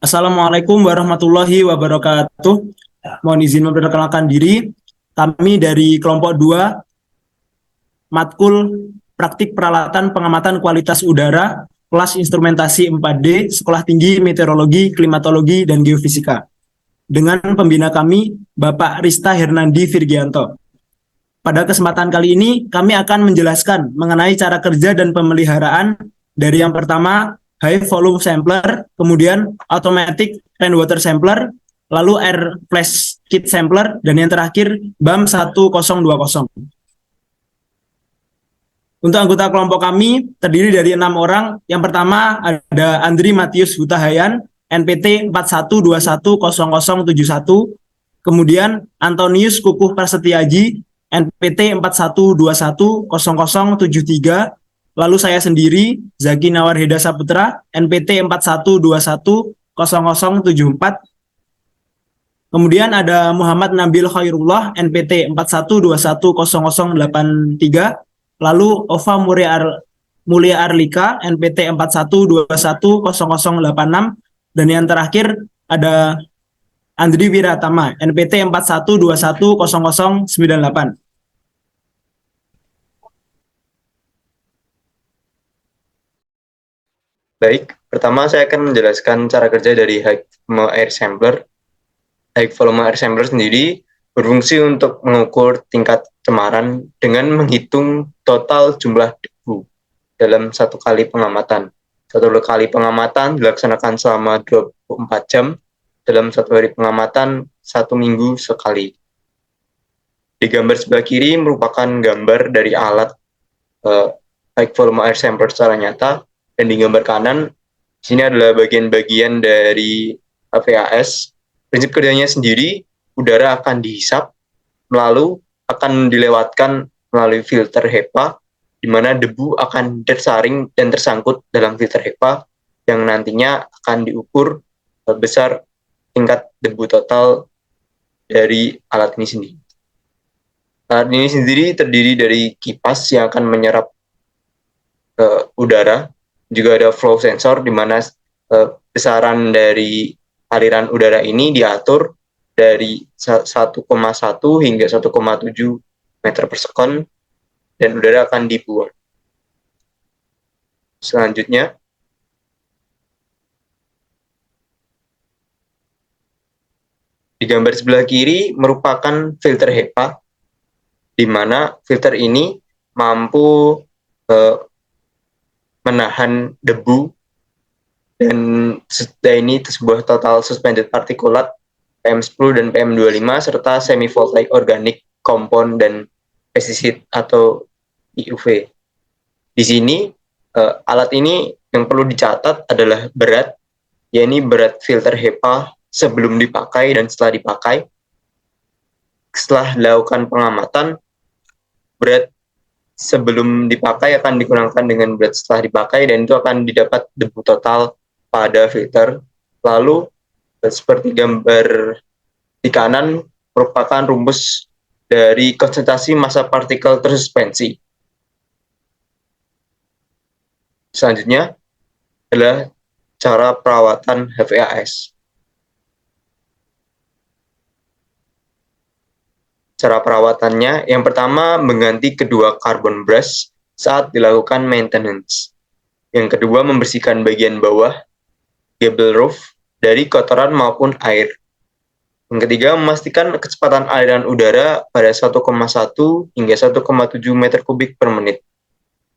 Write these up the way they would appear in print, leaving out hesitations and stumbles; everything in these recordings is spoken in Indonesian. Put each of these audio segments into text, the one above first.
Assalamualaikum warahmatullahi wabarakatuh. Mohon izin memperkenalkan diri. Kami dari kelompok 2, Matkul Praktik Peralatan Pengamatan Kualitas Udara, kelas instrumentasi 4D, Sekolah Tinggi Meteorologi, Klimatologi, dan Geofisika. Dengan pembina kami, Bapak Rista Hernandi Virgianto. Pada kesempatan kali ini, kami akan menjelaskan mengenai cara kerja dan pemeliharaan dari yang pertama, high volume sampler, kemudian automatic rainwater sampler, lalu air flash kit sampler, dan yang terakhir BAM 1020. Untuk anggota kelompok kami terdiri dari 6 orang. Yang pertama ada Andri Matius Hutahayan, NPT 41210071. Kemudian Antonius Kukuh Prasetyaji, NPT 41210073. Lalu saya sendiri, Zaki Nawarheda Saputra, NPT 41210074. Kemudian ada Muhammad Nabil Khairullah, NPT 41210083. Lalu Ova Mulia Arlika, NPT 41210086. Dan yang terakhir ada Andri Wiratama, NPT 41210098. Baik, pertama saya akan menjelaskan cara kerja dari high volume air sampler. High volume air sampler sendiri berfungsi untuk mengukur tingkat cemaran dengan menghitung total jumlah debu dalam satu kali pengamatan. Satu kali pengamatan dilaksanakan selama 24 jam, dalam satu hari pengamatan 1 minggu sekali. Di gambar sebelah kiri merupakan gambar dari alat high volume air sampler secara nyata, dan di gambar kanan sini adalah bagian-bagian dari HVAS. Prinsip kerjanya sendiri, udara akan dihisap, lalu akan dilewatkan melalui filter HEPA, di mana debu akan tersaring dan tersangkut dalam filter HEPA, yang nantinya akan diukur besar tingkat debu total dari alat ini sendiri. Alat ini sendiri terdiri dari kipas yang akan menyerap udara, juga ada flow sensor di mana besaran dari aliran udara ini diatur dari 1,1 hingga 1,7 meter per sekon, dan udara akan dibuang. Selanjutnya, di gambar sebelah kiri merupakan filter HEPA, di mana filter ini mampu menahan debu, dan ini sebuah total suspended particulate PM10 dan PM25 serta semi-voltaic organic compound dan pesticide atau IUV. Di sini alat ini yang perlu dicatat adalah berat, yakni berat filter HEPA sebelum dipakai dan setelah dipakai. Setelah dilakukan pengamatan, berat sebelum dipakai akan dikurangkan dengan berat setelah dipakai, dan itu akan didapat debu total pada filter. Lalu seperti gambar di kanan merupakan rumus dari konsentrasi massa partikel tersuspensi. Selanjutnya adalah cara perawatan HVAS. Cara perawatannya, yang pertama mengganti kedua carbon brush saat dilakukan maintenance. Yang kedua membersihkan bagian bawah, gable roof, dari kotoran maupun air. Yang ketiga memastikan kecepatan aliran udara pada 1,1 hingga 1,7 meter kubik per menit.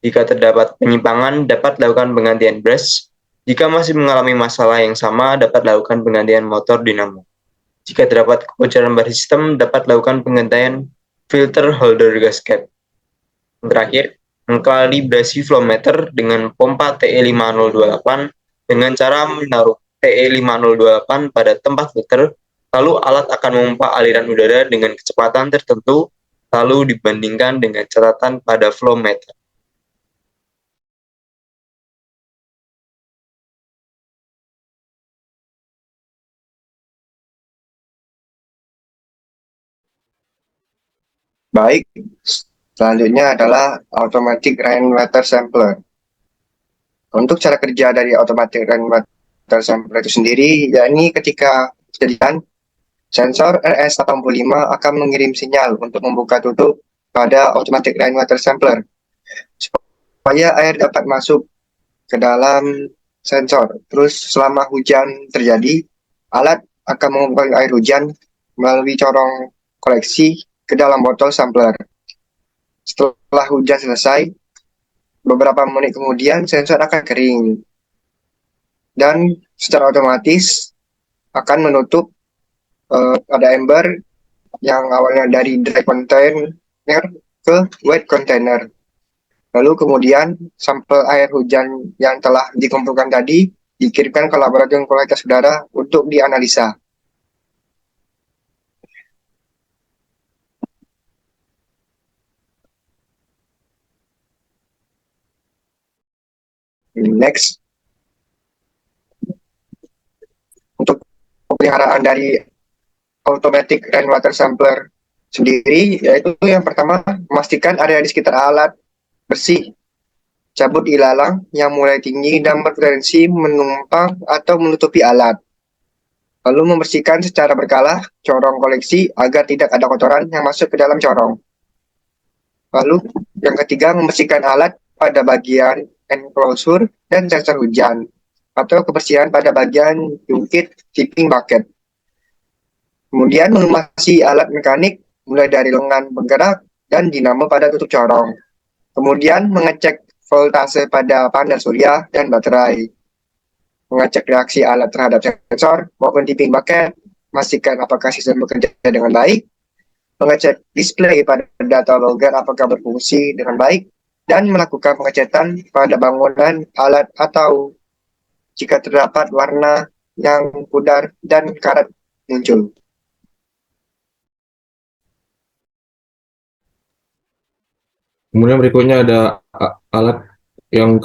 Jika terdapat penyimpangan, dapat dilakukan penggantian brush. Jika masih mengalami masalah yang sama, dapat dilakukan penggantian motor dinamo. Jika terdapat kebocoran bar sistem, dapat dilakukan penggantian filter holder gasket. Yang terakhir, mengkalibrasi flow meter dengan pompa TE5028 dengan cara menaruh TE5028 pada tempat filter, lalu alat akan memompa aliran udara dengan kecepatan tertentu, lalu dibandingkan dengan catatan pada flow meter. Baik, selanjutnya adalah automatic rainwater sampler. Untuk cara kerja dari automatic rainwater water sampler itu sendiri, yakni ketika kejadian sensor RS-85 akan mengirim sinyal untuk membuka tutup pada automatic rainwater sampler supaya air dapat masuk ke dalam sensor. Terus selama hujan terjadi, alat akan mengumpulkan air hujan melalui corong koleksi ke dalam botol sampler. Setelah hujan selesai, beberapa menit kemudian sensor akan kering dan secara otomatis akan menutup pada ember yang awalnya dari dry container ke wet container. Lalu kemudian sampel air hujan yang telah dikumpulkan tadi dikirimkan ke laboratorium kualitas udara untuk dianalisa. Next, untuk pemeliharaan dari automatic rainwater sampler sendiri, yaitu yang pertama, memastikan area di sekitar alat bersih, cabut ilalang yang mulai tinggi dan berpotensi menumpang atau menutupi alat. Lalu membersihkan secara berkala corong koleksi agar tidak ada kotoran yang masuk ke dalam corong. Lalu yang ketiga, membersihkan alat pada bagian enclosure dan sensor hujan, atau kebersihan pada bagian jungkit tipping bucket. Kemudian melumasi alat mekanik mulai dari lengan penggerak dan dinamo pada tutup corong. Kemudian mengecek voltase pada panel surya dan baterai. Mengecek reaksi alat terhadap sensor maupun tipping bucket, memastikan apakah sistem bekerja dengan baik, mengecek display pada data logger apakah berfungsi dengan baik, dan melakukan pengecetan pada bangunan alat atau jika terdapat warna yang pudar dan karat muncul. Kemudian berikutnya ada alat yang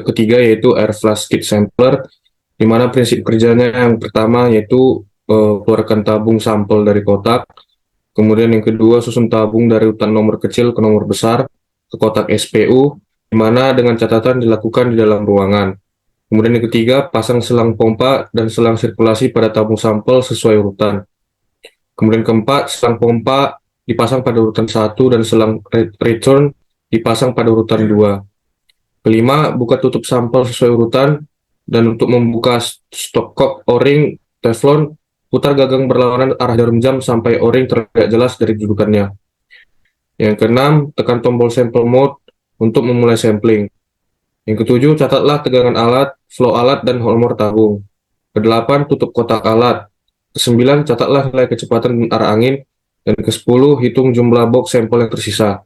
ketiga yaitu air flash kit sampler, di mana prinsip kerjanya yang pertama yaitu keluarkan tabung sampel dari kotak, kemudian yang kedua susun tabung dari urutan nomor kecil ke nomor besar ke kotak SPU, di mana dengan catatan dilakukan di dalam ruangan. Kemudian yang ketiga, pasang selang pompa dan selang sirkulasi pada tabung sampel sesuai urutan. Kemudian keempat, selang pompa dipasang pada urutan 1 dan selang return dipasang pada urutan 2. Kelima, buka tutup sampel sesuai urutan, dan untuk membuka stopcock O-ring Teflon, putar gagang berlawanan arah jarum jam sampai O-ring terlihat jelas dari dudukannya. Yang keenam, tekan tombol sample mode untuk memulai sampling. Yang ketujuh, catatlah tegangan alat, flow alat, dan holmor tabung. Kedelapan, tutup kotak alat. Kesembilan, catatlah nilai kecepatan dan arah angin. Dan kesepuluh, hitung jumlah box sampel yang tersisa.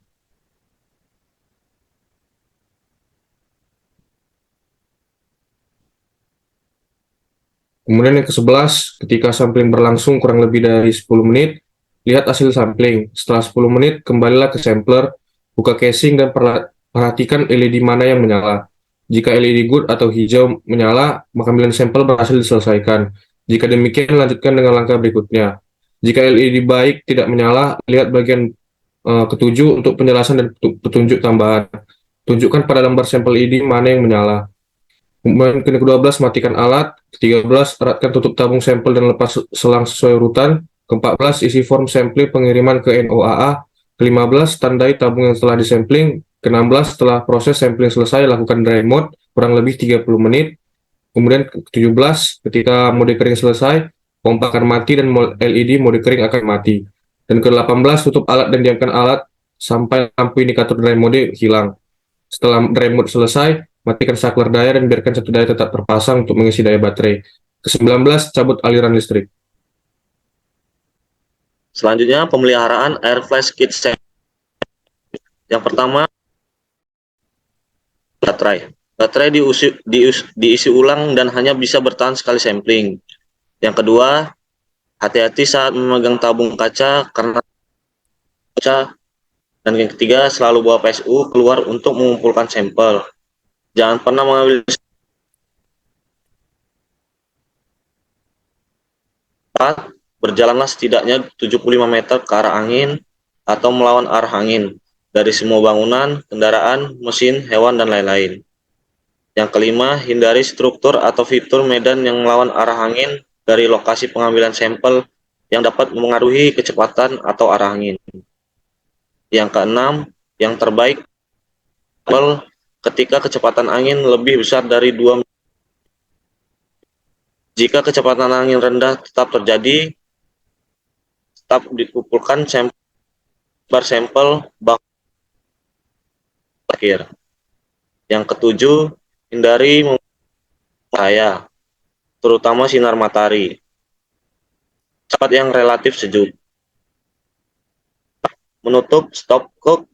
Kemudian yang ke-11, ketika sampling berlangsung kurang lebih dari 10 menit, lihat hasil sampling. Setelah 10 menit, kembalilah ke sampler, buka casing, dan perhatikan LED mana yang menyala. Jika LED good atau hijau menyala, maka pemilihan sampel berhasil diselesaikan. Jika demikian, lanjutkan dengan langkah berikutnya. Jika LED baik tidak menyala, lihat bagian ketujuh untuk penjelasan dan petunjuk tambahan. Tunjukkan pada lembar sampel LED mana yang menyala. Kemudian ke-12, matikan alat. Ke-13, eratkan tutup tabung sampel dan lepas selang sesuai urutan. Ke-14, isi form sampling pengiriman ke NOAA. Ke-15, tandai tabung yang telah disampling. Ke-16, setelah proses sampling selesai, lakukan dry mode kurang lebih 30 menit. Kemudian ke-17, ketika mode kering selesai, pompa akan mati dan LED mode kering akan mati. Dan ke-18, tutup alat dan diamkan alat sampai lampu indikator dry mode hilang. Setelah dry mode selesai, matikan saklar daya dan biarkan satu daya tetap terpasang untuk mengisi daya baterai. Ke-19, cabut aliran listrik. Selanjutnya, pemeliharaan air flash kit sampler. Yang pertama, baterai. Baterai diisi ulang dan hanya bisa bertahan sekali sampling. Yang kedua, hati-hati saat memegang tabung kaca karena kaca. Dan yang ketiga, selalu bawa PSU keluar untuk mengumpulkan sampel. Jangan pernah mengambil berjalanlah setidaknya 75 meter ke arah angin atau melawan arah angin dari semua bangunan, kendaraan, mesin, hewan, dan lain-lain. Yang kelima, hindari struktur atau fitur medan yang melawan arah angin dari lokasi pengambilan sampel yang dapat mengaruhi kecepatan atau arah angin. Yang keenam, yang terbaik sampel ketika kecepatan angin lebih besar dari 2 meter. Jika kecepatan angin rendah tetap terjadi, tetap dikumpulkan sampel akhir. Yang ketujuh, hindari cahaya, terutama sinar matahari, tempat yang relatif sejuk. Menutup stopcock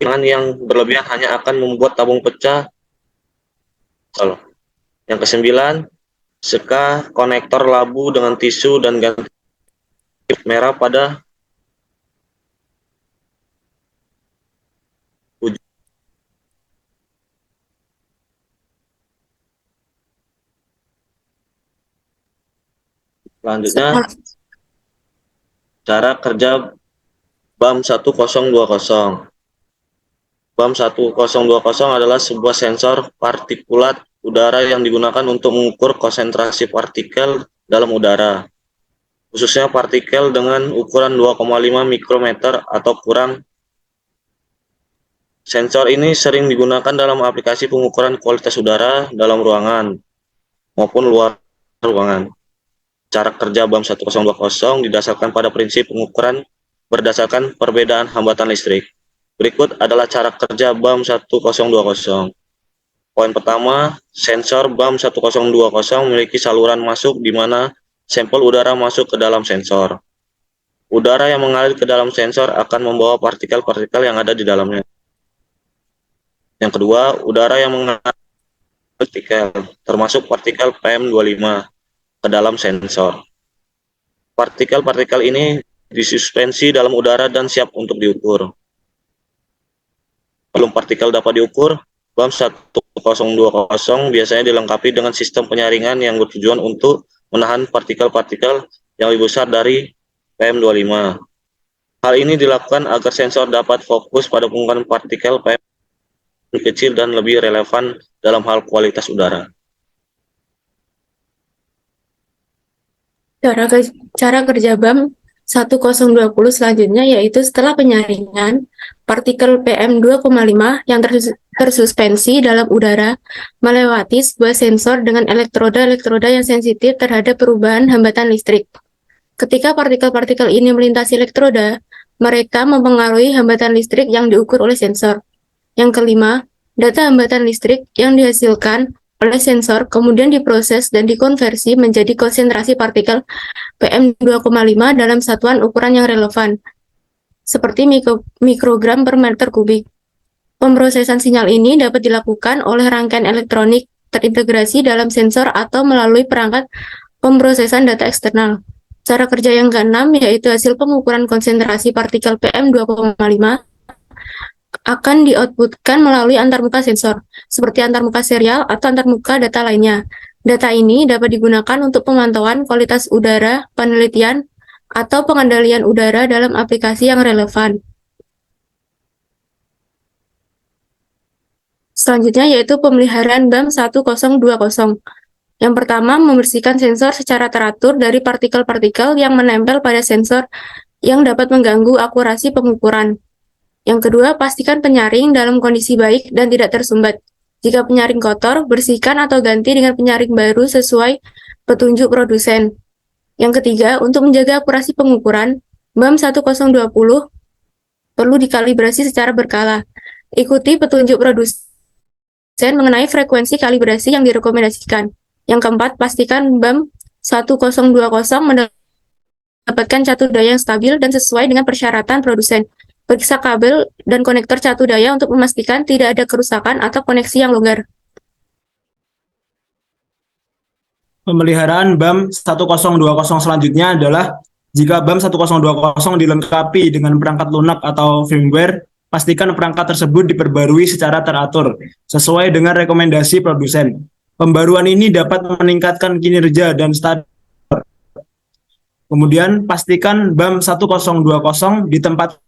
yang berlebihan hanya akan membuat tabung pecah. Yang kesembilan, seka konektor labu dengan tisu dan ganti merah pada ujung. Selanjutnya, cara kerja BAM 1020. BAM 1020 adalah sebuah sensor partikulat udara yang digunakan untuk mengukur konsentrasi partikel dalam udara, khususnya partikel dengan ukuran 2,5 mikrometer atau kurang. Sensor ini sering digunakan dalam aplikasi pengukuran kualitas udara dalam ruangan maupun luar ruangan. Cara kerja BAM 1020 didasarkan pada prinsip pengukuran berdasarkan perbedaan hambatan listrik. Berikut adalah cara kerja BAM 1020. Poin pertama, sensor BAM 1020 memiliki saluran masuk di mana sampel udara masuk ke dalam sensor. Udara yang mengalir ke dalam sensor akan membawa partikel-partikel yang ada di dalamnya. Yang kedua, udara yang mengalir partikel, termasuk partikel PM25, ke dalam sensor. Partikel-partikel ini disuspensi dalam udara dan siap untuk diukur. Belum partikel dapat diukur, BAM 1020 biasanya dilengkapi dengan sistem penyaringan yang bertujuan untuk menahan partikel-partikel yang lebih besar dari PM25. Hal ini dilakukan agar sensor dapat fokus pada pengukuran partikel PM kecil dan lebih relevan dalam hal kualitas udara. Cara kerja BAM 1020 selanjutnya yaitu setelah penyaringan, partikel PM2,5 yang tersuspensi dalam udara melewati sebuah sensor dengan elektroda-elektroda yang sensitif terhadap perubahan hambatan listrik. Ketika partikel-partikel ini melintasi elektroda, mereka mempengaruhi hambatan listrik yang diukur oleh sensor. Yang kelima, data hambatan listrik yang dihasilkan oleh sensor kemudian diproses dan dikonversi menjadi konsentrasi partikel PM2,5 dalam satuan ukuran yang relevan, seperti mikrogram per meter kubik. Pemrosesan sinyal ini dapat dilakukan oleh rangkaian elektronik terintegrasi dalam sensor atau melalui perangkat pemrosesan data eksternal. Cara kerja yang keenam yaitu hasil pengukuran konsentrasi partikel PM2,5 akan di-outputkan melalui antarmuka sensor, seperti antarmuka serial atau antarmuka data lainnya. Data ini dapat digunakan untuk pemantauan kualitas udara, penelitian, atau pengendalian udara dalam aplikasi yang relevan. Selanjutnya yaitu pemeliharaan BAM 1020. Yang pertama, membersihkan sensor secara teratur dari partikel-partikel yang menempel pada sensor yang dapat mengganggu akurasi pengukuran. Yang kedua, pastikan penyaring dalam kondisi baik dan tidak tersumbat. Jika penyaring kotor, bersihkan atau ganti dengan penyaring baru sesuai petunjuk produsen. Yang ketiga, untuk menjaga akurasi pengukuran, BAM 1020 perlu dikalibrasi secara berkala. Ikuti petunjuk produsen mengenai frekuensi kalibrasi yang direkomendasikan. Yang keempat, pastikan BAM 1020 mendapatkan catu daya yang stabil dan sesuai dengan persyaratan produsen. Periksa kabel dan konektor catu daya untuk memastikan tidak ada kerusakan atau koneksi yang longgar. Pemeliharaan BAM 1020 selanjutnya adalah jika BAM 1020 dilengkapi dengan perangkat lunak atau firmware, pastikan perangkat tersebut diperbarui secara teratur sesuai dengan rekomendasi produsen. Pembaruan ini dapat meningkatkan kinerja dan standar. Kemudian pastikan BAM 1020 di tempat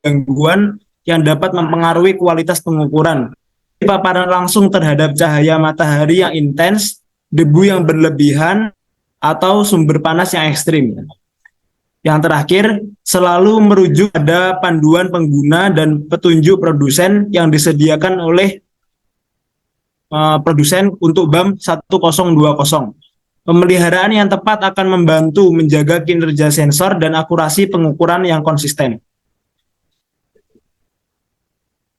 gangguan yang dapat mempengaruhi kualitas pengukuran. Paparan langsung terhadap cahaya matahari yang intens, debu yang berlebihan, atau sumber panas yang ekstrim. Yang terakhir, selalu merujuk pada panduan pengguna dan petunjuk produsen yang disediakan oleh produsen untuk BAM 1020. Pemeliharaan yang tepat akan membantu menjaga kinerja sensor dan akurasi pengukuran yang konsisten.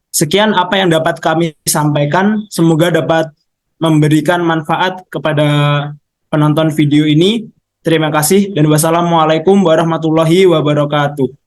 Sekian apa yang dapat kami sampaikan, semoga dapat memberikan manfaat kepada penonton video ini. Terima kasih dan wassalamualaikum warahmatullahi wabarakatuh.